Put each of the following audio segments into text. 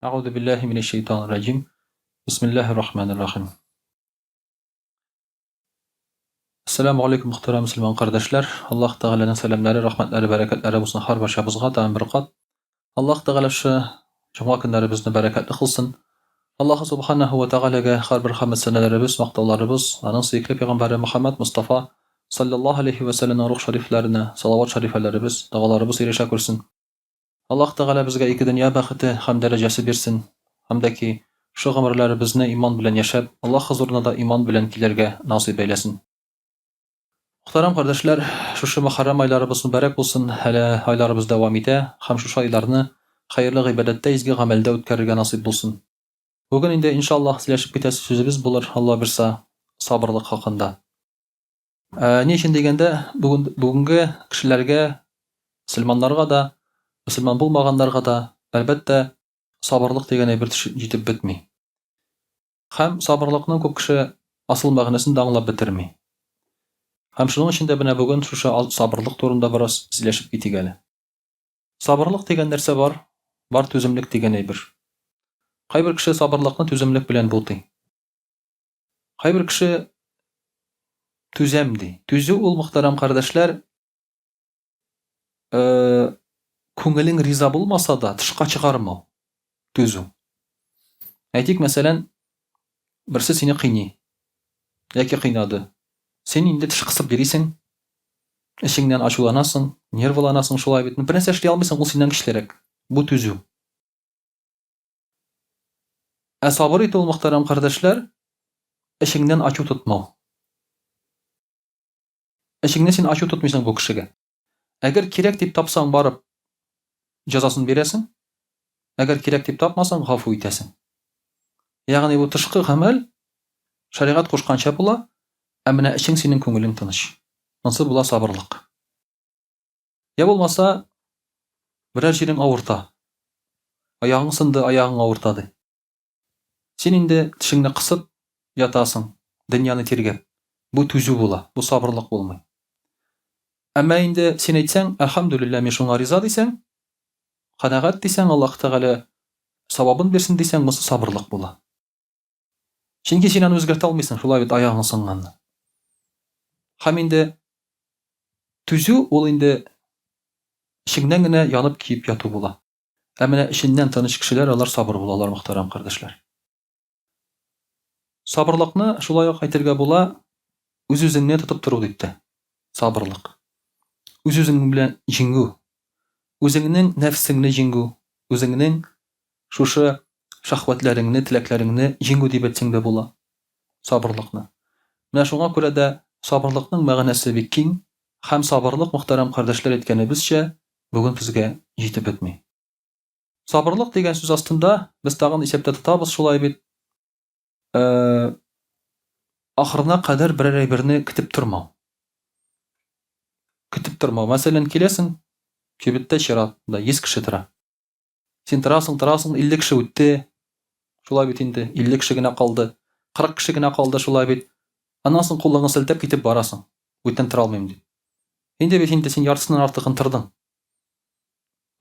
أعوذ بالله من الشيطان الرجيم. بسم الله الرحمن الرحيم. Assalamu alaikum muhtaram Müslüman kardeşler. Allah Teala'nın selamları, rahmetleri, bereketleri bulsun har barşabızga daim bir qat. Allah Teala şu cuma günlerimizni bereketli kılsın. Allah Subhanahu ve Teala'ga har bir hamd senelerimiz, maqtovlarimiz, aның suyukli peygamberi Muhammed Mustafa sallallahu aleyhi ve sellem'in ruh şeriflerine, salavat şerifelerimiz, dağalarımız erişe kursun. Allah Teala bizga iki dünya baxti ham darajasi bersin. Hamdaki şu ömürlerimizni iman bilen yaşab, Allah huzuruna da iman bilen kilerge nasip eylesin. Muhtaram kardeşler, şu Muharrem aylarımız mübarek olsun. Hele aylarımız devam ede. Hem şu aylarını hayırlı ibadette, izgi amelde ötkərərgə nasip olsun. Bugün indi inşallah siləşib bitəsi sözümüz bulur. Allah birsa sabırlık hakkında. Ne için degende bugünkü kişilerge, Müslümanlarga da, Müslüman bulmaganlarga da elbette sabırlık degene bir yetip bitmi. Hem sabırlıkның көп kişi asıl мәгънәсен дә аңлап бетерми. Hem şunun için de buna bugün şu sabırlık turunda biraz sileşip gitik әле. Sabırlık degen нәрсә бар? Бар түземлек дигән әйбер. Кайбер кеше sabırlıkны түземлек белән бултый. Кайбер кеше түзәм ди. Түзү ул мөхтәрәм кардәшләр, күңелең риза булмаса да тышка чыгармау. Түзү. Әйтик, мәсәлән, берсе сине кыйный. Яки кыйнады. Sen indi tish qisib berисең, ishingdan achulanasan, nervlanasan, шулай бит. Bir нәрсә эшли алмыйсың, ул синнән көчлерәк. Бу түзү. Сабыр итү, мөхтәрәм кардәшләр, ishingdan ачу тотмау. Ishingне син ачу тотмыйсың бу кешегә. Әгәр кирәк дип тапсаң, барып җәзасын бирәсең. Әгәр кирәк дип тапмасаң, гафу итәсең. Ягъни бу тышкы гамәл шәригать кушканча була. Әмінә ішің сенің көңілің тыныш. Онсы була сабырлык. Я булмаса, бірәр җирең авырта. Аяғың сынды, аяғың авыртады. Сен инде тишеңне кысып ятасың, дөньяны тиргәп. Бу түзү була, бу сабырлык булмый. Әмма инде сен әйтсәң, әлхәмдүлилләh, мин шуңа риза дисәң, канәгать дисәң, Аллаһ Тәгалә савабын берсен дисәң, бу сабырлык була. Чөнки син аны үзгәртә алмыйсың, шулай бит аяғың сынганны. Һәм инде түзү ул инде ішеңнән генә янып киеп яту була. Ә менә ішеннән тыныч кешеләр, алар сабыр булалар, мөхтәрәм кардәшләр. Сабырлыкны шулай ук әйтергә була, үз-үзеңне тотып тору дип. Сабырлык. Үз-үзең белән җиңү. Үзеңнең нәфсеңне җиңү, үзеңнең шушы шахватларыңны, теләкләреңне җиңү дип әйтсәң дә була. Сабырлыкны. Менә шуңа күрә дә sabırlıkның мәгънәсе бик киң, һәм sabırlık, мөхтәрәм кардәшләр, әйткәнебезчә, бүген безгә җитеп бетми. Sabırlık дигән сүз астында без тагын исәптә тотабыз, шулай бит. Ахырына кадәр берәр әйберне көтеп тормау. Көтеп тормау. Мәсәлән, киләсең, кибеттә чиратында 100 кеше тора. Син торасың, 50 кеше үтте. Шулай бит инде 50 кеше генә калды. 40 кеше генә калды, шулай бит. Аннан соң кулыңны селтәп китеп барасың. Үтен тора алмыйм дип. Инде бит инде син яртысыннан артыгын тордың.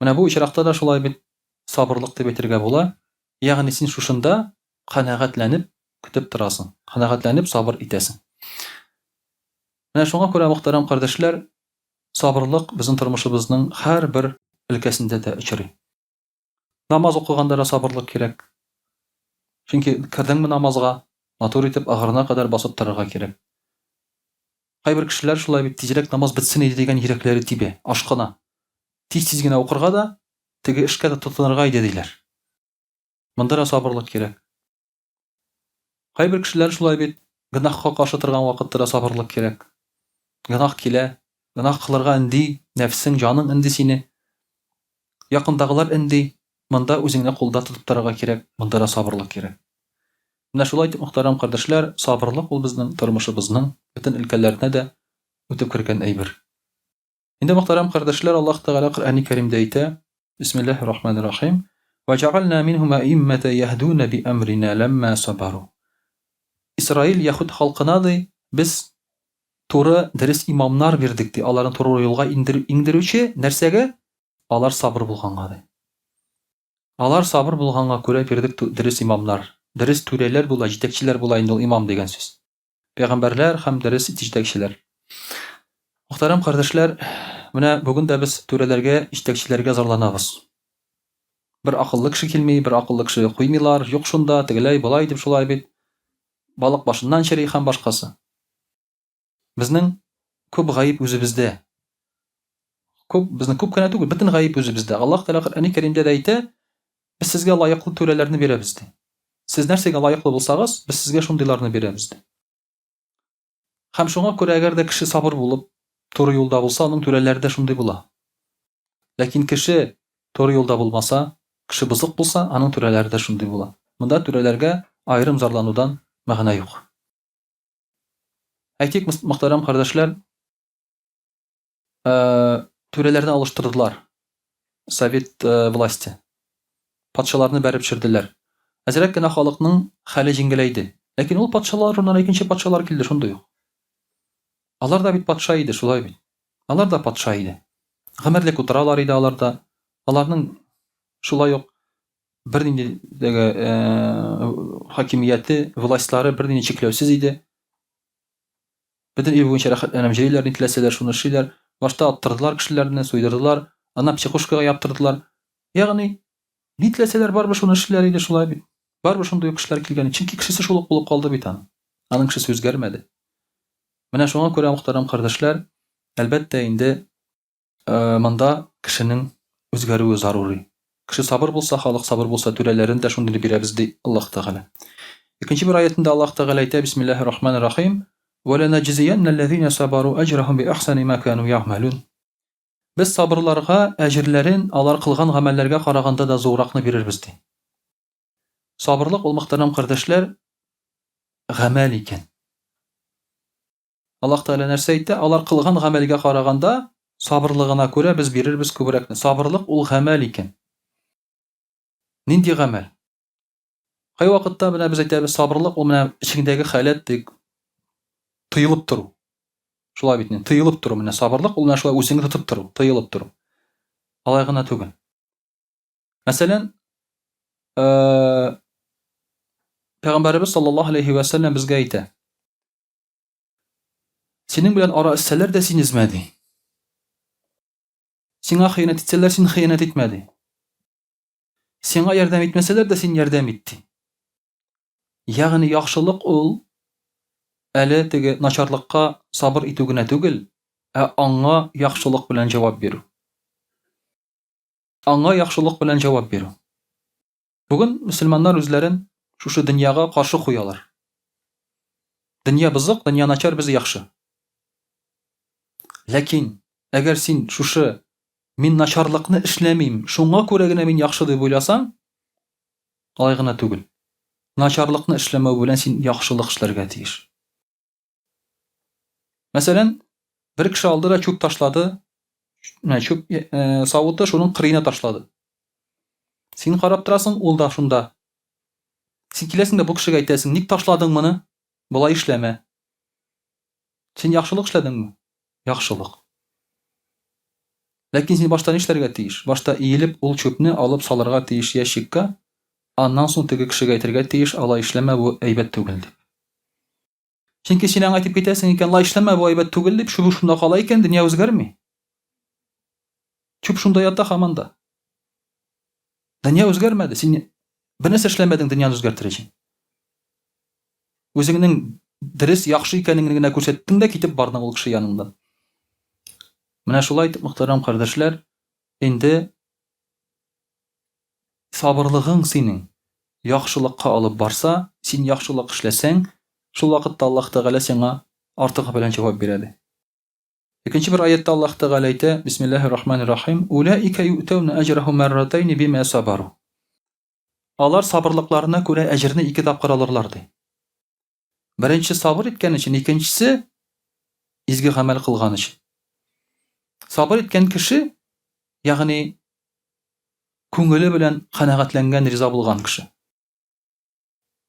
Менә бу очракта да шулай бит сабырлык дип әйтергә була. Ягъни син шушында канәгатьләнеп көтеп торасың. Канәгатьләнеп сабыр итәсең. Менә шуңа күрә, мөхтәрәм кардәшләр, сабырлык безнең тормышыбызның һәр бер өлкәсендә дә очрый. Намаз укыганда да сабырлык кирәк. Чөнки кирдеңме намазга, матур итеп ахырына кадәр басып торырга кирәк. Кайбер кешеләр шулай бит тизрәк намаз бетсен иде дигән йөрәкләре тибә, ашкына. Тиз-тиз генә укырга да, теге эшкә дә тотынырга иде диләр. Монда да сабырлык кирәк. Кайбер кешеләр шулай бит гынахка каршы торган вакытта да сабырлык кирәк. Гынах килә, гынах кылырга инди, нәфсең, җаның инди сине. Якындагылар инди, монда үзеңне кулда тотып торырга кирәк, монда да сабырлык кирәк. Менә шулай дип, мөхтәрәм кардәшләр, сабырлык ул безнең тормышыбызның бөтен өлкәләренә дә үтеп кергән әйбер. Инде, мөхтәрәм кардәшләр, Аллаһ Тәгалә Коръәни Кәримдә әйтә: Бисмиллаһир-рахманир-рахим. Ва җагална минһум аиммата яхдуна би амрина ламма сабару. Исраил яһуд халкына ди, без туры дөрес имамнар бирдек ди. Аларны туры юлга иңдерүче нәрсәгә? Алар сабыр булганга ди. Алар сабыр булганга күрә бирдек дөрес имамнар. Дөрес түрәләр була, җитәкчеләр була инде ул имам дигән сүз. Пәйгамбәрләр һәм дөрес җитәкчеләр. Мөхтәрәм кардәшләр, менә бүген дә без түрәләргә, җитәкчеләргә зарланабыз. Бер акыллы кеше килми, бер акыллы кеше куймыйлар, юк шунда, тегеләй, болай дип шулай бит. Балык башыннан чери һәм башкасы. Безнең күп гаип үзебездә. Безнең күп кенә түгел, бөтен гаип үзебездә. Аллаһ Тәала Коръән Кәримдә дә әйтә, без сезгә лаеклы түрәләрне бирәбез ди. Сез нәрсәгә лаеклы булсагыз, без сезгә шундыйларны бирәбез ди. Һәм шуңа күрә әгәр дә кеше сабыр булып, туры юлда булса, аның түрәләре дә шундый була. Ләкин кеше туры юлда булмаса, кеше бузык булса, аның түрәләре дә шундый була. Монда түрәләргә аерым зарланудан мәгънә юк. Әйтик, мөхтәрәм кардәшләр, түрәләрне алыштырдылар. Совет власте. Патшаларны бәреп төшерделәр. Әзрәк кенә халыкның хәле җиңеләйде. Ләкин ул патшалардан икенче патшалар килде шундый ук. Алар да бит патша иде, шулай бит. Алар да патша иде. Гомерлек утыралар иде алар да. Аларның шулай ук бернинди хакимияте, властлары бернинди чикләүсез иде. Бөтен ил буенча рәхәтләнеп җыйлар, ни теләсәләр шуны эшлиләр. Башта аттырдылар кешеләрне, суйдырдылар, аннан психушкага яптырдылар. Ягъни ни теләсәләр барбы шуны эшлиләр иде шулай бит. Барбы шундый кешеләр килгән, чөнки кешесе шул ук булып калды бит аны. Аның кешесе үзгәрмәде. Менә шуңа күрә мөхтәрәм кардәшләр, әлбәттә инде монда кешенең үзгәрүе зарури. Кеше сабыр булса, халык сабыр булса, түрәләрен дә шундый бирәбез ди Аллаһ Тәгалә. Икенче бер аятында Аллаһ Тәгалә әйтә: Бисмиллаһир-рахманир-рахим. وَلَنَجْزِيَنَّ الَّذِينَ صَبَرُوا أَجْرَهُم بِأَحْسَنِ مَا كَانُوا يَعْمَلُونَ. Без сабырларга әҗерләрен алар кылган гамәлләргә караганда да зурракны бирербез ди. Сабырлык ул мөхтәрәм кардәшләр гамәл икән. Аллаһ Тәгалә нәрсә әйтә? Алар кылган гамәлгә караганда сабырлыгына күрә без бирербез күбрәкне. Сабырлык ул гамәл икән. Нинди гамәл? Кай вакытта менә без әйтәбез, сабырлык ул менә ичеңдәге халәт тыелып туру. Шулай бит, тыелып туру менә сабырлык ул менә шулай үзеңне тотып туру, тыелып туру. Алай гына түгел. Мәсәлән, Пәйгамбәрбез саллаллаһу алейхи ва саллям безгә әйтә: Синең белән ара эссәләр дә син измәди. Сиңа хыянәт итсәләр, син хыянәт итмәди. Сиңа ярдәм итмәсәләр дә син ярдәм итти. Ягъни яхшылык ул әле теге начарлыкка сабыр итү генә түгел, аңа яхшылык белән җавап бирү. Аңа яхшылык белән җавап бирү. Бүген мөселманнар үзләрен шушы дөньяга каршы куялар. Дөнья бызык, дөнья начар, без яхшы. Ләкин әгәр син шушы мин начарлыкны эшләмим, шуңа күрә генә мин яхшы дип уйласаң, алай гына түгел. Начарлыкны эшләмәү белән син яхшылык эшләргә тиеш. Мәсәлән, бер кеше алды да чүп ташлады, чүп савытты шуның кырыена ташлады. Син карап торасың, ул да шунда. Син киләсең дә бу кешегә әйтәсең: "Ник ташладың моны? Булай эшләмә." Син яхшылык эшләдеңме? Яхшылык. Ләкин син башта нишләргә тиеш? Башта иелеп, ул чүпне алып салырга тиеш ящикка, аннан соң теге кешегә әйтергә тиеш: "Алай эшләмә, бу әйбәт түгел" дип. Чөнки син аңа әйтеп китәсең икән: "Алай эшләмә, бу әйбәт түгел" дип, чүп шунда кала икән, дөнья үзгәрми. Чүп шунда ята һаман да. Дөнья үзгәрмәде, син бер нәрсә эшләмәдең дөньяны үзгәртер өчен. Үзеңнең дөрес, яхшы икәнлегеңне генә күрсәттең дә китеп бардың ул кеше яныннан. Менә шулай итеп, мөхтәрәм кардәшләр, инде сабырлыгың синең яхшылыкка алып барса, син яхшылык эшләсәң, шул вакытта Аллаһ Тәгалә сиңа артыгы белән җавап бирә. Икенче бер аятта Аллаһ Тәгалә әйтә: Бисмиллаһир-рахманир-рахим. Улаика ю'тауна аҗрахум марратайн бима сабару. Алар сабырлыкларына күрә әҗерне 2 тапкыр алырлар ди. Беренче сабыр иткән өчен, икенчесе изге гамәл кылган өчен. Сабыр иткән кеше, ягъни күңеле белән канәгатьләнгән, риза булган кеше.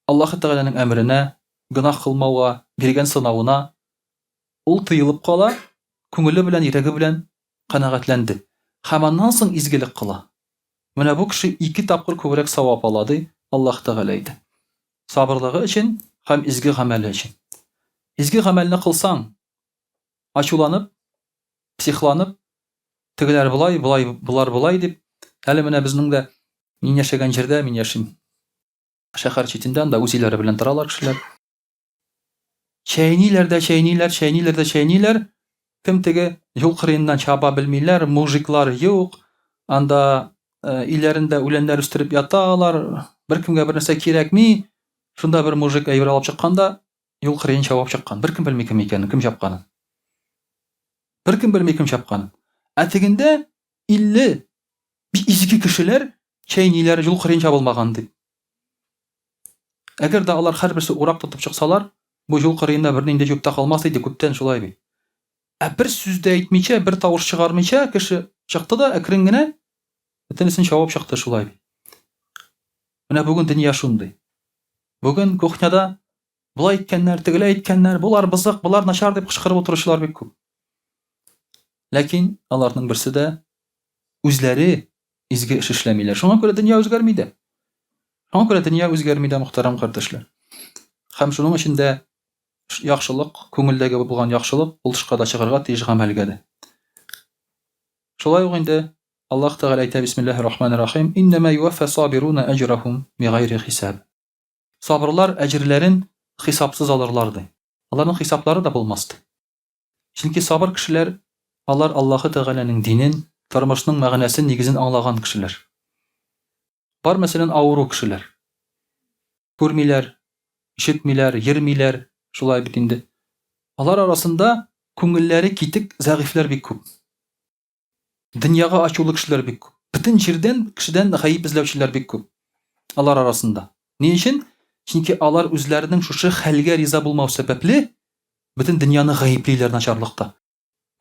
Аллаһ Тәгаләнең әмренә, гынах кылмауга, биргән сынавына ул тыелып кала, күңеле белән, йөрәге белән канәгатьләнде. Һәм аннан соң изгелек кыла. Менә бу кеше 2 тапкыр күбрәк савап ала ди Аллаһ Тәгалә әйтә. Сабырлыгы өчен һәм изге гамәле өчен. Изге гамәлне кылсаң, ачуланып, психланып, тегеләр булай, булар булай дип, әле менә безнең дә мин яшәгән җирдә мин яшим. Шәһәр читендә анда үзиләре белән торалар кешеләр. Чәйниләр. Кем теге юл кырыеннан чаба белмиләр, мужиклар юк. Анда өйләрендә үләннәр үстереп яталар. Беркемгә бер нәрсә кирәкми. Шунда бер мужик әйбер алып чыкканда, юл кырыен чабып чыккан. Беркем белми кем икәнен, кем чапканын. Беркем белми кем чапканын. Ә тегендә 50 изге кешеләр чәйниләр юл кырыен чабылмаган дип. Әгәр дә алар һәрберсе урак тотып чыксалар, бу юл кырыенда бернинди юкта калмас иде, күптән шулай бит. Ә бер сүз дә әйтмичә, бер тавыш чыгармыйча кеше чыкты да әкрен генә бөтенесен чабып чыкты шулай бит. Менә бүген дөнья шундый. Бүген кухняда булай әйткәннәр, тегеләй әйткәннәр, булар бызык, булар начар дип кычкырып утыручылар бик күп. Ләкин аларның берсе дә үзләре изге эш эшләмиләр. Шуңа күрә дөнья үзгәрми дә. Шуңа күрә дөнья үзгәрми дә, мөхтәрәм кардәшләр. Һәм шуның өчен дә яхшылык, күңелдәге булган яхшылык ул тышка да чыгарга тиеш гамәлгә дә. Шулай ук инде Аллаһ Тәгалә әйтә бисмиллаһир-рахманир-рахим: "Иннама юваффа сабируна аҗрахум бигайри хисаб." Сабырлар әҗрләрен хисапсыз алырлар ди. Аларның хисаплары да булмас ди. Чөнки сабыр кешеләр алар Аллаһ Тәгаләнең динен, тормышның мәгънәсен, нигезен аңлаган кешеләр. Бар мәсәлән авыру кешеләр. Күрмиләр, ишетмиләр, йөрмиләр, шулай бит инде. Алар арасында күңелләре китек зәгыйфләр бик күп. Дөньяга ачулы кешеләр бик күп. Бөтен җирдән кешедән гаип эзләүчеләр бик күп. Алар арасында. Ни өчен? Чөнки алар үзләренең шушы хәлгә риза булмау сәбәпле бөтен дөньяны гаиплиләр начарлыкта.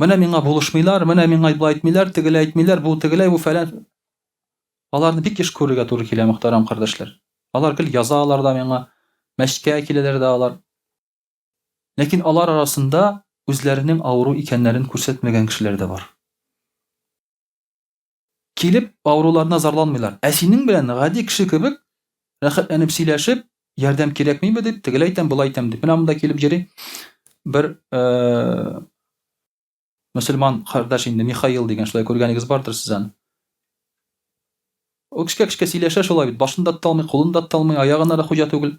Менә миңа булышмыйлар, менә миңа булай әйтмиләр, тегеләй әйтмиләр, бу тегеләй, бу фәлән. Аларны бик еш күрергә туры килә, мөхтәрәм кардәшләр. Алар гел язалар да миңа, мәчеткә киләләр дә алар. Ләкин алар арасында үзләренең авыру икәннәрен күрсәтмәгән кешеләр дә бар. Килеп авыруларына зарланмыйлар. Ә синең белән гади кеше кебек рәхәтләнеп сөйләшеп, ярдәм кирәкмиме дип, тегеләй әйтәм, булай әйтәм дип. Менә монда килеп җыри бер мөселман кардәш инде, Михаил дигән, шулай күргәнегез бардыр сез аны. Ул кешкә сөйләшә шулай бит, башында тоталмый, кулында тоталмый, аягына да хуҗа түгел.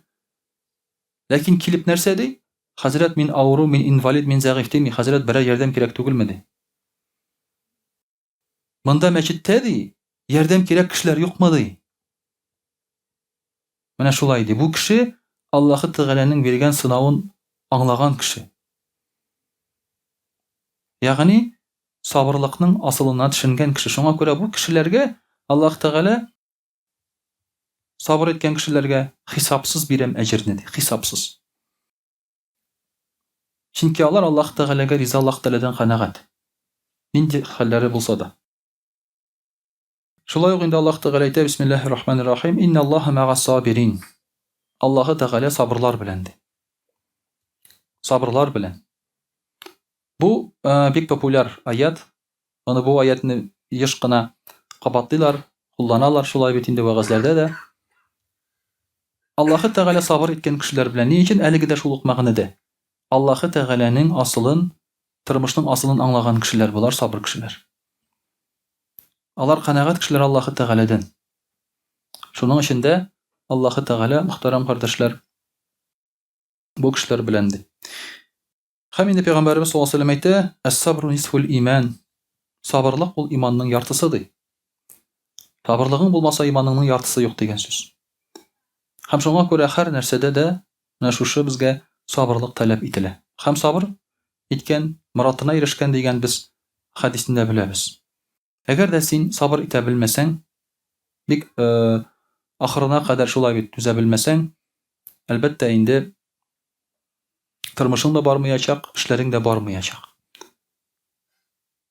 Ләкин килеп нәрсә ди? Хәзрәт, мин авыру, мин инвалид, мин зәгыйф ди, хәзрәт берәр ярдәм кирәк түгелме ди. Монда мәчеттә ди, ярдәм кирәк кешеләр юкмы ди. Менә шулай ди. Бу кеше Аллаһ Тәгаләнең биргән сынавын аңлаган кеше. Ягъни сабырлыкның асылына төшенгән кеше. Шуңа күрә бу кешеләргә Аллаһ Тәгалә сабыр иткән кешеләргә хисапсыз бирәм әҗерне ди, хисапсыз. Чөнки алар Аллаһ Тәгаләгә риза, Аллаһ Тәгаләдән канәгать. Нинди хәлләре булса да. Шулай ук инде Аллаһ Тәгалә әйтә бисмиллаһир-рахманир-рахим: "Инналлаһа мa'ас-сабирин." Аллаһ Тәгалә сабырлар белән ди. Сабырлар белән. Бу бик популяр аят. Аны бу аятны еш кына кабатлыйлар, кулланалар шулай бит инде вагызларда да. Аллаһ Тәгалә сабыр иткән кешеләр белән ни өчен әлеге дә шул ук мәгънәдә. Аллаһ Тәгаләнең асылын, тормышның асылын аңлаган кешеләр булар, сабыр кешеләр. Алар канәгать кешеләр Аллаһ Тәгаләдән. Шуның өчен дә Аллаһ Тәгалә, мөхтәрәм кардәшләр, бу кешеләр белән ди. Һәм инде Пәйгамбәрбез саллаллаһу алейһи ва сәлләм әйтә: "Ас-сабру нисфул иман." Сабырлык ул иманның яртысы ди. Сабырлыгың булмаса, иманыңның яртысы юк дигән сүз. Һәм шуңа күрә һәр нәрсәдә дә менә шушы безгә сабырлык таләп ителә. Һәм сабыр иткән моратына ирешкән дигән без хадисендә беләбез. Әгәр дә син сабыр итә белмәсәң, бик ахырына кадәр шулай бит түзә белмәсәң, әлбәттә инде тормышың да бармаячак, эшләрең дә бармаячак.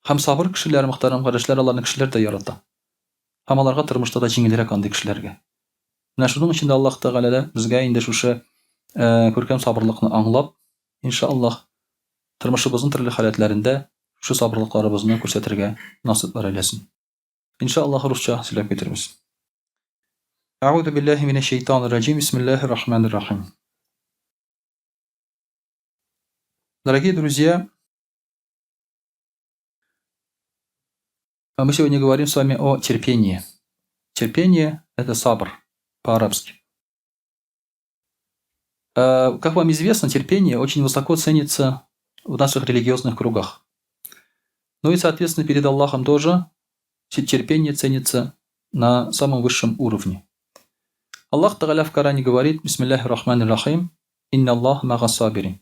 Һәм сабыр кешеләр, мөхтәрәм кардәшләр, аларны кешеләр дә ярата. Һәм аларга тормышта да җиңелрәк андый кешеләргә. Менә шуның өчен дә Аллаһ Тәгалә безгә инде шушы күркәм сабырлыкны аңлап, иншааллаһ, тормышыбызның төрле халәтләрендә шу сабырлыкларыбызны күрсәтергә насыйплар әйләсен. Иншаллах, русча сөйлеп кетерміз. Аузу биллахи минаш шайтанир раджим. Бисмиллахир рахманир рахим. Дорогие друзья, мы сегодня говорим с вами о терпении. Терпение – это сабр по-арабски. Как вам известно, терпение очень высоко ценится в наших религиозных кругах. Ну и, соответственно, перед Аллахом тоже терпение ценится на самом высшем уровне. Аллах Тааля в Коране говорит: «Бисмиллахи рахманир рахим, инна Аллах мага сабирин».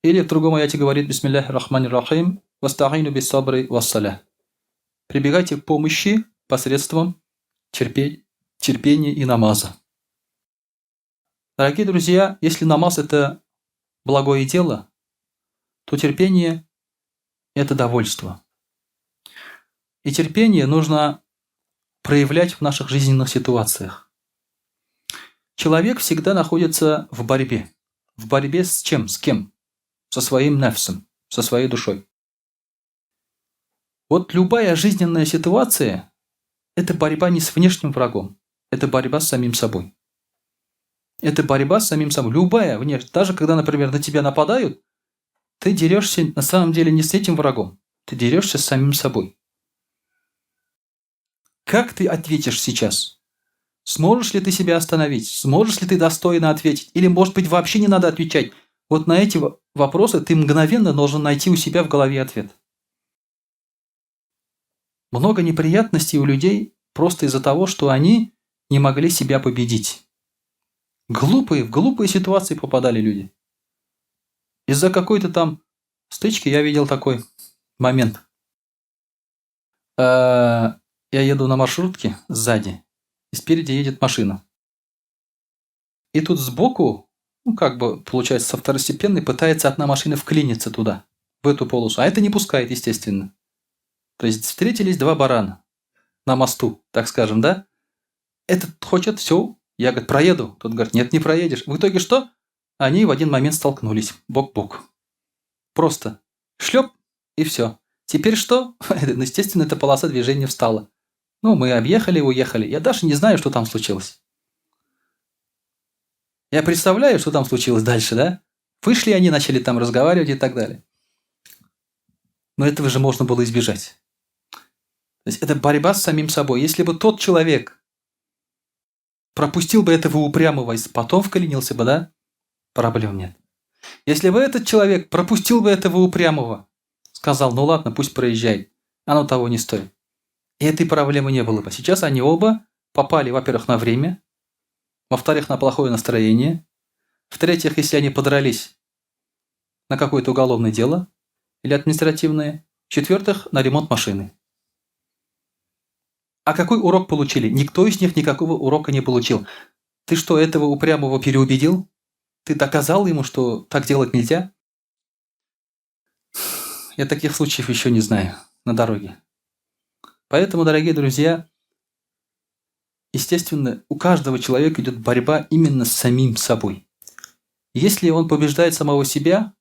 Или в другом аяте говорит: «Бисмиллахи рахманир рахим, васта'ину бис сабри вассаля». Прибегайте к помощи посредством терпения и намаза. Дорогие друзья, если намаз – это благое дело, то терпение – это довольство. И терпение нужно проявлять в наших жизненных ситуациях. Человек всегда находится в борьбе. В борьбе с чем? С кем? Со своим нефсом, со своей душой. Вот любая жизненная ситуация – это борьба не с внешним врагом, это борьба с самим собой. Это борьба с самим собой. Любая внешняя. Даже когда, например, на тебя нападают, ты дерешься на самом деле не с этим врагом, ты дерешься с самим собой. Как ты ответишь сейчас? Сможешь ли ты себя остановить? Сможешь ли ты достойно ответить? Или, может быть, вообще не надо отвечать? Вот на эти вопросы ты мгновенно должен найти у себя в голове ответ. Много неприятностей у людей просто из-за того, что они не могли себя победить. В глупые ситуации попадали люди. Из-за какой-то там стычки я видел такой момент. Я еду на маршрутке сзади, и спереди едет машина. И тут сбоку, получается, со второстепенной пытается одна машина вклиниться туда, в эту полосу. А это не пускает, естественно. То есть встретились два барана на мосту, так скажем, да? Этот хочет, все, я, говорит, проеду. Тот говорит: нет, не проедешь. В итоге что? Они в один момент столкнулись, бок-бок. Просто шлеп, и все. Теперь что? Естественно, эта полоса движения встала. Мы объехали, уехали. Я даже не знаю, что там случилось. Я представляю, что там случилось дальше, да? Вышли они, начали там разговаривать и так далее. Но этого же можно было избежать. То есть это борьба с самим собой. Если бы тот человек пропустил бы этого упрямого и потом вклинился бы, да? Проблем нет. Если бы этот человек пропустил бы этого упрямого, сказал: ну ладно, пусть проезжает, оно того не стоит. И этой проблемы не было бы. Сейчас они оба попали, во-первых, на время, во-вторых, на плохое настроение, в-третьих, если они подрались, на какое-то уголовное дело или административное, в-четвертых, на ремонт машины. А какой урок получили? Никто из них никакого урока не получил. Ты что, этого упрямого переубедил? Ты доказал ему, что так делать нельзя? Я таких случаев еще не знаю на дороге. Поэтому, дорогие друзья, естественно, у каждого человека идет борьба именно с самим собой. Если он побеждает самого себя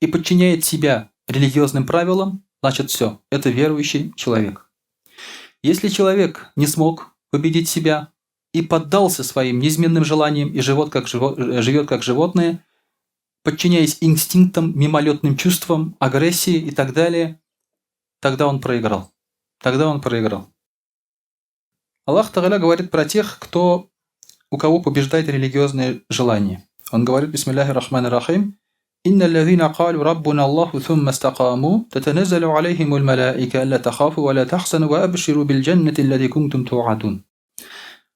и подчиняет себя религиозным правилам, значит все, это верующий человек. Если человек не смог победить себя и поддался своим неизменным желаниям и живет как животное, подчиняясь инстинктам, мимолетным чувствам, агрессии и так далее, тогда он проиграл. Аллах Тааля говорит про тех, у кого побеждает религиозное желание. Он говорит: «Бисмиллахи рахманир рахим, инна аллазина калу раббуна Аллаху thumma истакаму, татаназзалу алейхимул малаика алла тахафу ва ла тахсану ва абширу биль джаннати аллати кунтум туадун».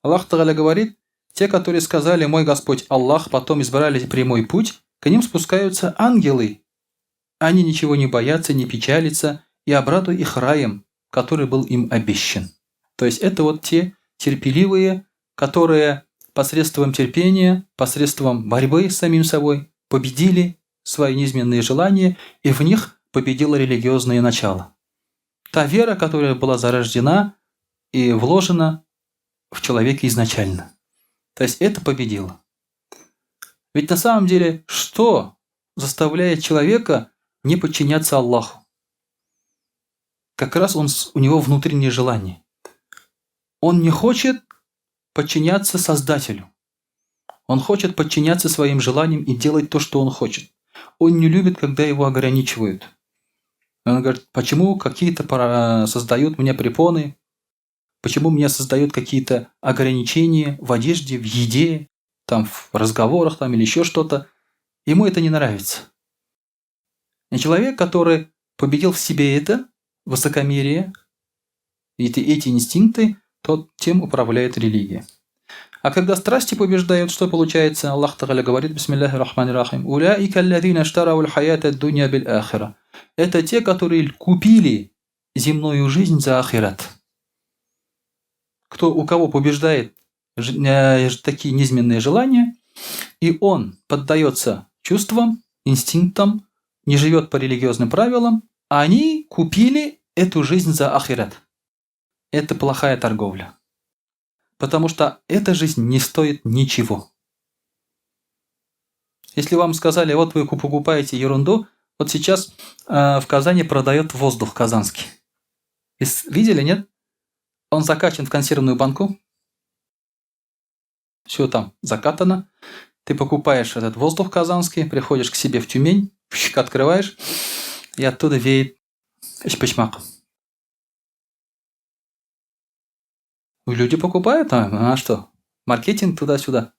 Аллах Тааля говорит: те, которые сказали: мой Господь Аллах, потом избрали прямой путь, к ним спускаются ангелы. Они ничего не боятся, не печалятся, и обрадуй их раем, который был им обещан. То есть это вот те терпеливые, которые посредством терпения, посредством борьбы с самим собой победили свои неизменные желания, и в них победило религиозное начало. Та вера, которая была зарождена и вложена в человека изначально. То есть это победило. Ведь на самом деле, что заставляет человека не подчиняться Аллаху? как раз у него внутреннее желание. Он не хочет подчиняться Создателю. Он хочет подчиняться своим желаниям и делать то, что он хочет. Он не любит, когда его ограничивают. Он говорит, почему какие-то создают мне препоны, почему мне создают какие-то ограничения в одежде, в еде, там, в разговорах там, или еще что-то. Ему это не нравится. И человек, который победил в себе это, высокомерие, эти инстинкты, тот тем управляет религия. А когда страсти побеждают, что получается? Аллах Тааля говорит, бисмиллахи рахмани рахим, «Уляика аллазина штарау аль-хаята ад-дунья биль-ахира». Это те, которые купили земную жизнь за ахират. У кого побеждает такие низменные желания, и он поддается чувствам, инстинктам, не живет по религиозным правилам, а они купили эту жизнь за ахират. Это плохая торговля. Потому что эта жизнь не стоит ничего. Если вам сказали, вот вы покупаете ерунду, вот сейчас в Казани продает воздух казанский. Видели, нет? Он закачан в консервную банку. Все там закатано. Ты покупаешь этот воздух казанский, приходишь к себе в Тюмень, открываешь, и оттуда веет шпичмаком. Люди покупают, а что? Маркетинг туда-сюда.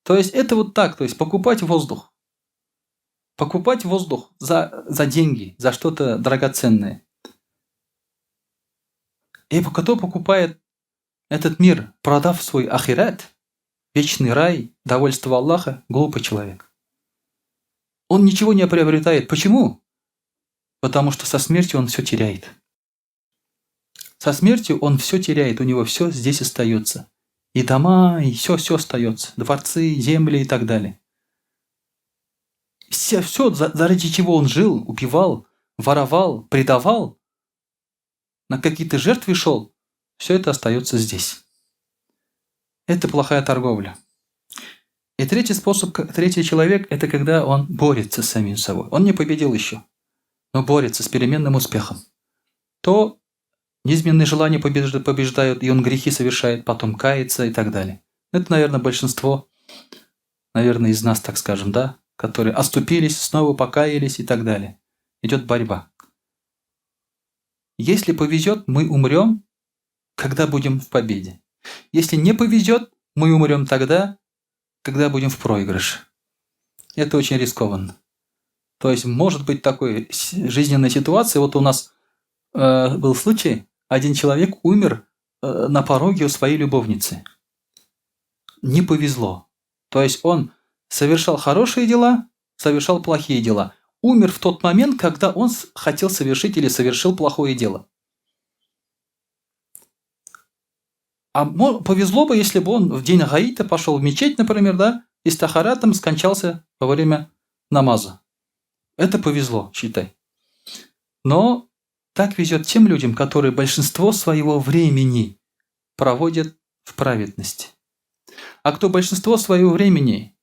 То есть это вот так, то есть покупать воздух. Покупать воздух за деньги, за что-то драгоценное. И кто покупает этот мир, продав свой ахират, вечный рай, довольство Аллаха, глупый человек. Он ничего не приобретает. Почему? Потому что со смертью он все теряет. Со смертью он все теряет, у него все здесь остается. И дома, и все остается. Дворцы, земли и так далее. Все, заради чего он жил, убивал, воровал, предавал, на какие-то жертвы шел, все это остается здесь. Это плохая торговля. И третий человек – это когда он борется с самим собой. Он не победил еще, но борется с переменным успехом. То низменные желания побеждают, и он грехи совершает, потом кается и так далее. Это, наверное, большинство, из нас, так скажем, да, которые оступились, снова покаялись и так далее. Идет борьба. Если повезет, мы умрем, когда будем в победе. Если не повезет, мы умрем тогда, когда будем в проигрыше. Это очень рискованно. То есть может быть такой жизненной ситуации. Вот у нас был случай, один человек умер на пороге у своей любовницы. Не повезло. То есть он совершал хорошие дела, совершал плохие дела. Умер в тот момент, когда он хотел совершить или совершил плохое дело. А повезло бы, если бы он в день Гаита пошел в мечеть, например, да, и с тахаратом скончался во время намаза. Это повезло, считай. Но так везет тем людям, которые большинство своего времени проводят в праведности. А кто большинство своего времени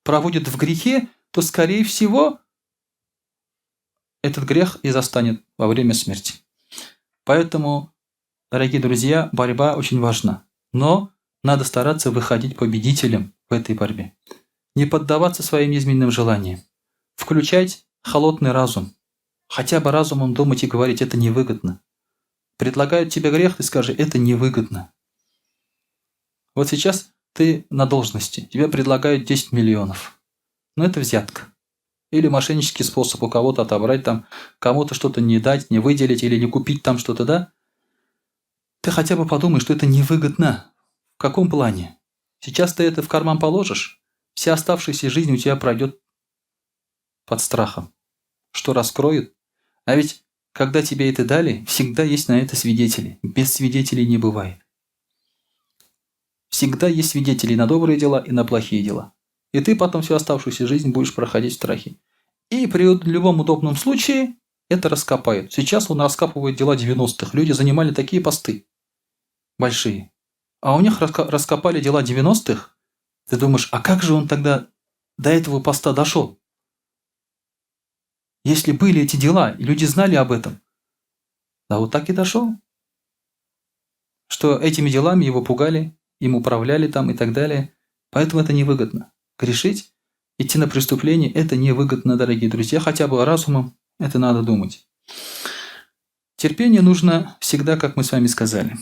проводит в грехе, то, скорее всего, этот грех и застанет во время смерти. Поэтому, дорогие друзья, борьба очень важна. Но надо стараться выходить победителем в этой борьбе. Не поддаваться своим низменным желаниям. Включать холодный разум. Хотя бы разумом думать и говорить, это невыгодно. Предлагают тебе грех, ты скажи, это невыгодно. Вот сейчас ты на должности, тебе предлагают 10 миллионов. Но это взятка. Или мошеннический способ у кого-то отобрать, там, кому-то что-то не дать, не выделить или не купить там что-то, да? Ты хотя бы подумай, что это невыгодно. В каком плане? Сейчас ты это в карман положишь, вся оставшаяся жизнь у тебя пройдет под страхом. Что раскроют? А ведь, когда тебе это дали, всегда есть на это свидетели. Без свидетелей не бывает. Всегда есть свидетели на добрые дела и на плохие дела. И ты потом всю оставшуюся жизнь будешь проходить в страхе. И при любом удобном случае это раскопают. Сейчас он раскапывает дела 90-х. Люди занимали такие посты большие. А у них раскопали дела 90-х. Ты думаешь, а как же он тогда до этого поста дошел? Если были эти дела, и люди знали об этом, да вот так и дошел, что этими делами его пугали, им управляли там и так далее. Поэтому это невыгодно. Грешить, идти на преступление – это невыгодно, дорогие друзья. Хотя бы разумом это надо думать. Терпение нужно всегда, как мы с вами сказали.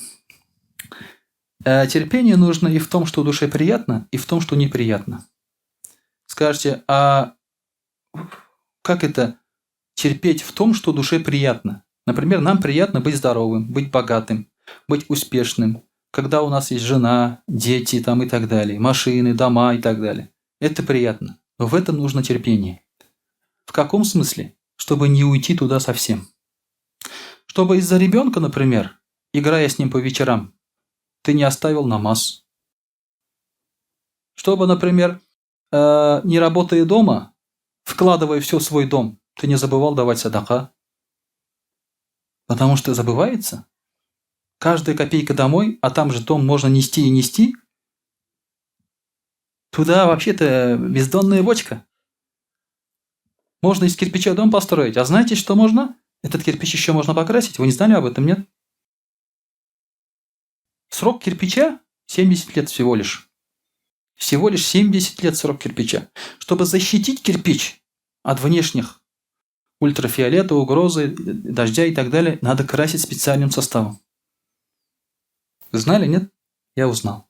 Терпение нужно и в том, что душе приятно, и в том, что неприятно. Скажете, а как это терпеть в том, что душе приятно? Например, нам приятно быть здоровым, быть богатым, быть успешным, когда у нас есть жена, дети там и так далее, машины, дома и так далее. Это приятно. Но в этом нужно терпение. В каком смысле? Чтобы не уйти туда совсем. Чтобы из-за ребенка, например, играя с ним по вечерам, ты не оставил намаз. Чтобы, например, не работая дома, вкладывая все в свой дом, ты не забывал давать садака. Потому что забывается. Каждая копейка домой, а там же дом можно нести и нести. Туда вообще-то бездонная бочка. Можно из кирпича дом построить. А знаете, что можно? Этот кирпич еще можно покрасить. Вы не знали об этом, нет? Срок кирпича 70 лет всего лишь. Всего лишь 70 лет срок кирпича. Чтобы защитить кирпич от внешних ультрафиолета, угрозы, дождя и так далее, надо красить специальным составом. Вы знали, нет? Я узнал.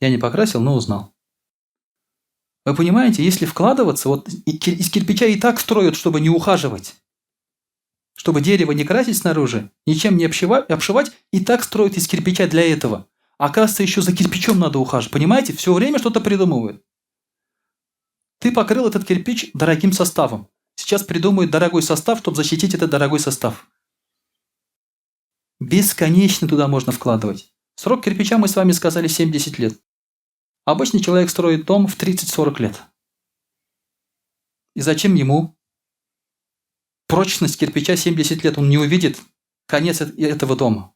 Я не покрасил, но узнал. Вы понимаете, если вкладываться, вот из кирпича и так строят, чтобы не ухаживать. Чтобы дерево не красить снаружи, ничем не обшивать, и так строят из кирпича для этого. А оказывается, еще за кирпичом надо ухаживать. Понимаете? Все время что-то придумывают. Ты покрыл этот кирпич дорогим составом. Сейчас придумают дорогой состав, чтобы защитить этот дорогой состав. Бесконечно туда можно вкладывать. Срок кирпича, мы с вами сказали, 70 лет. Обычный человек строит дом в 30-40 лет. И зачем ему? Прочность кирпича 70 лет. Он не увидит конец этого дома.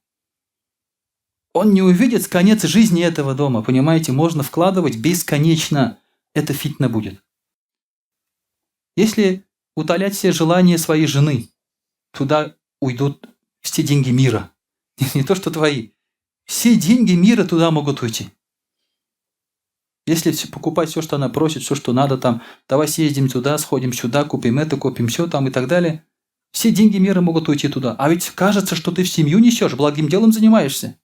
Он не увидит конец жизни этого дома. Понимаете, можно вкладывать бесконечно. Это фитна будет. Если утолять все желания своей жены, туда уйдут все деньги мира. Не то, что твои. Все деньги мира туда могут уйти. Если покупать все, что она просит, все, что надо там, давай съездим туда, сходим сюда, купим это, купим все там и так далее. Все деньги мира могут уйти туда. А ведь кажется, что ты в семью несешь, благим делом занимаешься.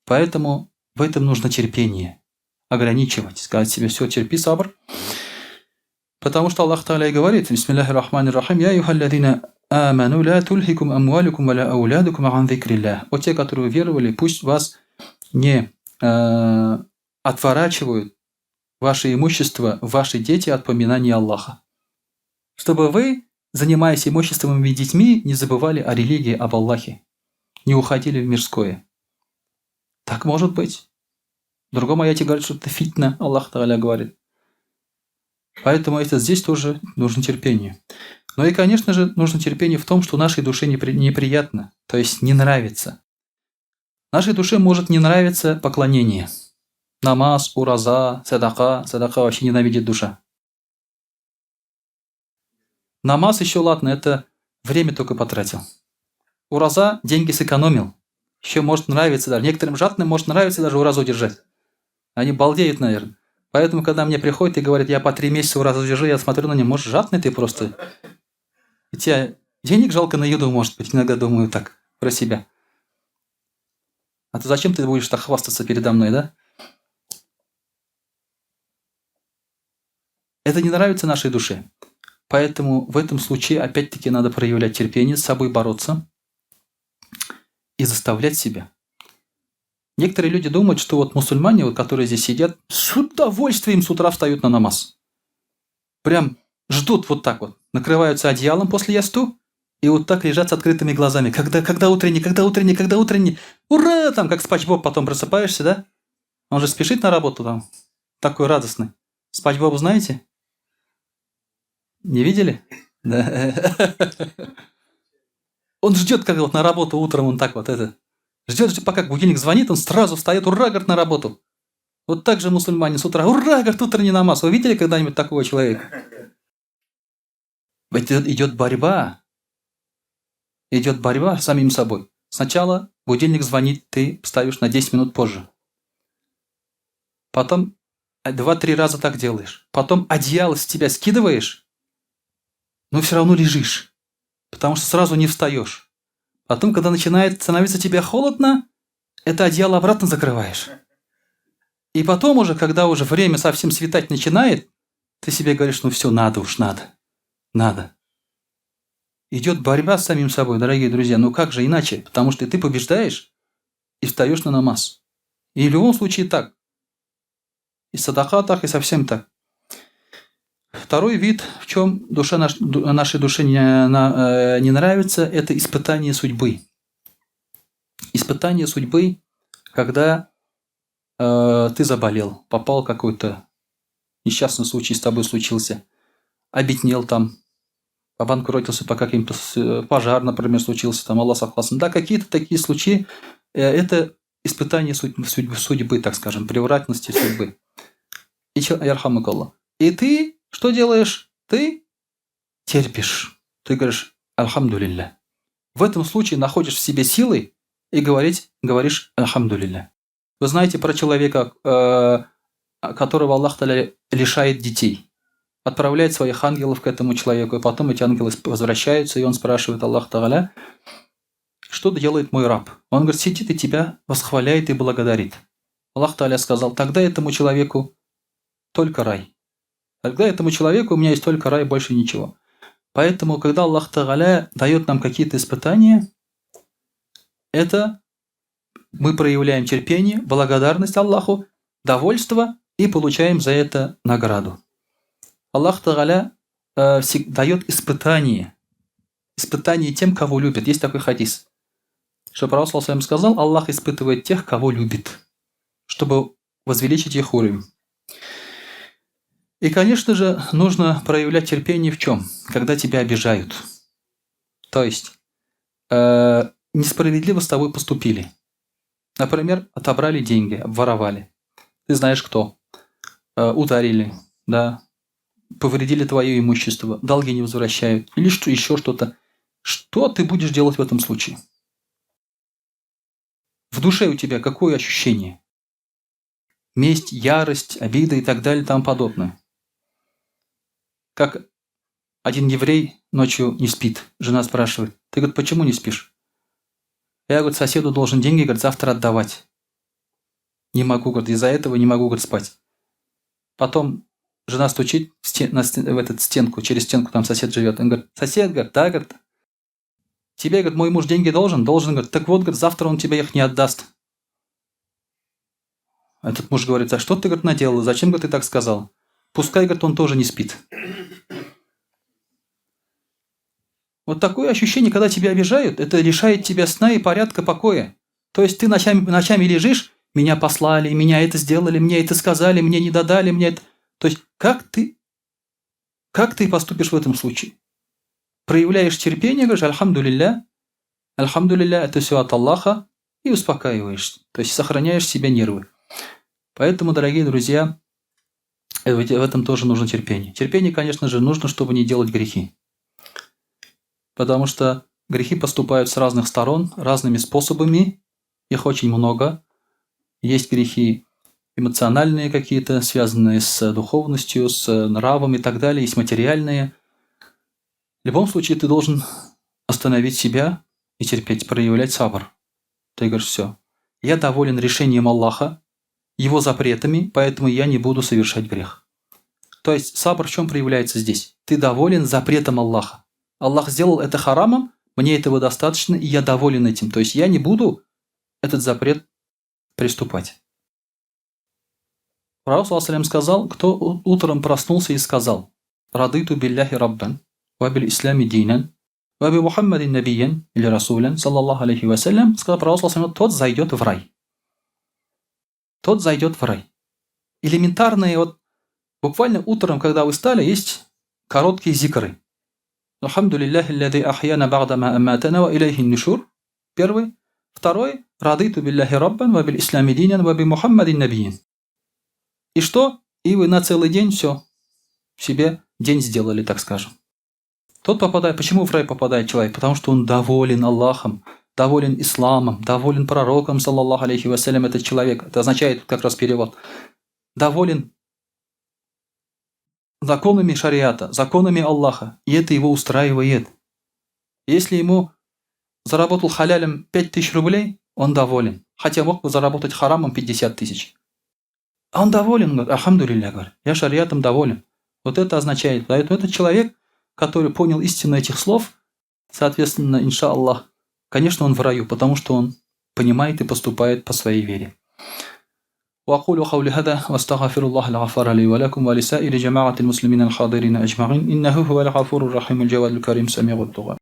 Поэтому в этом нужно терпение. Ограничивать. Сказать себе, все, терпи, сабр. Потому что Аллах Та'аля и говорит, бисмиллахи рахмани рахим, я юхалладина аману ла тульхикум амваликум ва ла аулядукум ан зикриллях. О те, которые веровали, пусть вас не отворачивают ваше имущество, ваши дети от поминания Аллаха. Чтобы вы, занимаясь имуществом и детьми, не забывали о религии, об Аллахе, не уходили в мирское. Так может быть. В другом аяте говорит, что это фитна, Аллах Та'аля говорит. Поэтому это здесь тоже нужно терпение. Но и, конечно же, нужно терпение в том, что нашей душе неприятно, то есть не нравится. Нашей душе может не нравиться поклонение. Намаз, ураза, садака. Садака вообще ненавидит душа. Намаз еще ладно, это время только потратил. Ураза деньги сэкономил. Еще может нравиться даже. Некоторым жадным может нравиться даже уразу держать. Они балдеют, наверное. Поэтому, когда мне приходят и говорят, я по 3 месяца уразу держу, я смотрю на них, может, жадный ты просто. И тебе денег жалко на еду, может быть, иногда думаю так про себя. А то зачем ты будешь так хвастаться передо мной, да? Это не нравится нашей душе. Поэтому в этом случае опять-таки надо проявлять терпение, с собой бороться и заставлять себя. Некоторые люди думают, что вот мусульмане, вот, которые здесь сидят, с удовольствием с утра встают на намаз. Прям ждут вот так вот. Накрываются одеялом после ясту и вот так лежат с открытыми глазами. Когда утренний. Ура! Там как Спанч Боб потом просыпаешься, да? Он же спешит на работу там. Такой радостный. Спанч Боб знаете? Не видели? Да. Он ждет, как вот на работу утром, он так вот это. Ждет, пока будильник звонит, он сразу встает, ура, говорит, на работу. Вот так же мусульмане с утра, ура, говорит, утренний намаз. Вы видели когда-нибудь такого человека? Ведь идет борьба. Идет борьба с самим собой. Сначала будильник звонит, ты ставишь на 10 минут позже. Потом 2-3 раза так делаешь. Потом одеяло с тебя скидываешь, но все равно лежишь, потому что сразу не встаешь. Потом, когда начинает становиться тебе холодно, это одеяло обратно закрываешь. И потом уже, когда уже время совсем светать начинает, ты себе говоришь, ну все, надо уж, надо. Идет борьба с самим собой, дорогие друзья. Ну как же иначе? Потому что ты побеждаешь и встаешь на намаз. И в любом случае так. И садака так, и совсем так. Второй вид, в чем нашей душе не нравится, это испытание судьбы. Испытание судьбы, когда ты заболел, попал какой-то несчастный случай с тобой случился, обеднел там, обанкротился по каким-то пожар, например, случился, там, Аллах сохласын. Да, какие-то такие случаи, это испытание судьбы, так скажем, превратности судьбы. И ты что делаешь? Ты терпишь. Ты говоришь «Альхамдулилля». В этом случае находишь в себе силы и говоришь «Альхамдулилля». Вы знаете про человека, которого Аллах лишает детей. Отправляет своих ангелов к этому человеку, и потом эти ангелы возвращаются, и он спрашивает Аллах Тааля, что делает мой раб? Он говорит, сидит и тебя восхваляет и благодарит. Аллах Тааля сказал, тогда этому человеку только рай. Тогда этому человеку у меня есть только рай, больше ничего. Поэтому, когда Аллах Тааля дает нам какие-то испытания, это мы проявляем терпение, благодарность Аллаху, довольство и получаем за это награду. Аллах Тааля дает испытание тем, кого любит. Есть такой хадис, что Пророк ﷺ сказал, Аллах испытывает тех, кого любит, чтобы возвеличить их уровень. И, конечно же, нужно проявлять терпение в чем? Когда тебя обижают. То есть, несправедливо с тобой поступили. Например, отобрали деньги, обворовали. Ты знаешь кто. Ударили, да, повредили твое имущество, долги не возвращают, или еще что-то. Что ты будешь делать в этом случае? В душе у тебя какое ощущение? Месть, ярость, обида и так далее и тому подобное. Как один еврей ночью не спит. Жена спрашивает, ты, говорит, почему не спишь? Я, говорит, соседу должен деньги, говорит, завтра отдавать. Не могу, говорит, из-за этого не могу, говорит, спать. Потом жена стучит в эту стенку, через стенку там сосед живет. Он говорит, сосед, говорит, да, говорит, тебе, говорит, мой муж деньги должен, говорит, так вот, говорит, завтра он тебе их не отдаст. Этот муж говорит, а что ты, говорит, наделал? Зачем, говорит, ты так сказал? Пускай, говорит, он тоже не спит. Вот такое ощущение, когда тебя обижают, это лишает тебя сна и порядка, покоя. То есть ты ночами лежишь, меня послали, меня это сделали, мне это сказали, мне не додали, мне это... То есть как ты поступишь в этом случае? Проявляешь терпение, говоришь «Альхамдулилля», это все от Аллаха, и успокаиваешься. То есть сохраняешь себе нервы. Поэтому, дорогие друзья, в этом тоже нужно терпение. Терпение, конечно же, нужно, чтобы не делать грехи. Потому что грехи поступают с разных сторон, разными способами. Их очень много. Есть грехи эмоциональные какие-то, связанные с духовностью, с нравом и так далее. Есть материальные. В любом случае ты должен остановить себя и терпеть, проявлять сабр. Ты говоришь, все. Я доволен решением Аллаха, его запретами, поэтому я не буду совершать грех. То есть сабр в чем проявляется здесь? Ты доволен запретом Аллаха. Аллах сделал это харамом, мне этого достаточно, и я доволен этим. То есть я не буду этот запрет приступать. Пророк ﷺ сказал, кто утром проснулся и сказал «Радыту билляхи раббан, ва бил ислами динан, ва би Мухаммадин набиян или расулян, саллаллаху алейхи вассалям», сказал Пророк ﷺ, тот зайдет в рай. Тот зайдет в рай. Элементарные, вот буквально утром, когда вы встали, есть короткие зикры. Алхамдулиллахи аллади ахьяна ба'дама амматана ва илейхи нушур. Первый. Второй. Радыту билляхи раббан ва бил ислами динан ва би Мухаммадин набиян. И что? И вы на целый день все себе день сделали, так скажем. Тот попадает. Почему в рай попадает человек? Потому что он доволен Аллахом, доволен исламом, доволен пророком, саллаллаху алейхи вассалям, этот человек. Это означает как раз перевод. Доволен законами шариата, законами Аллаха. И это его устраивает. Если ему заработал халялем 5000 рублей, он доволен. Хотя мог бы заработать харамом 50 000. Он доволен, говорит, альхамдулилля, говорит, я шариатом доволен. Вот это означает. Поэтому этот человек, который понял истину этих слов, соответственно, иншаллах, конечно, он в раю, потому что он понимает и поступает по своей вере. وأقول قولي هذا وأستغفر الله الغفار لي ولكم ولسائر جماعة المسلمين الحاضرين أجمعين إنه هو الغفور الرحيم الجواد الكريم سميع الدعاء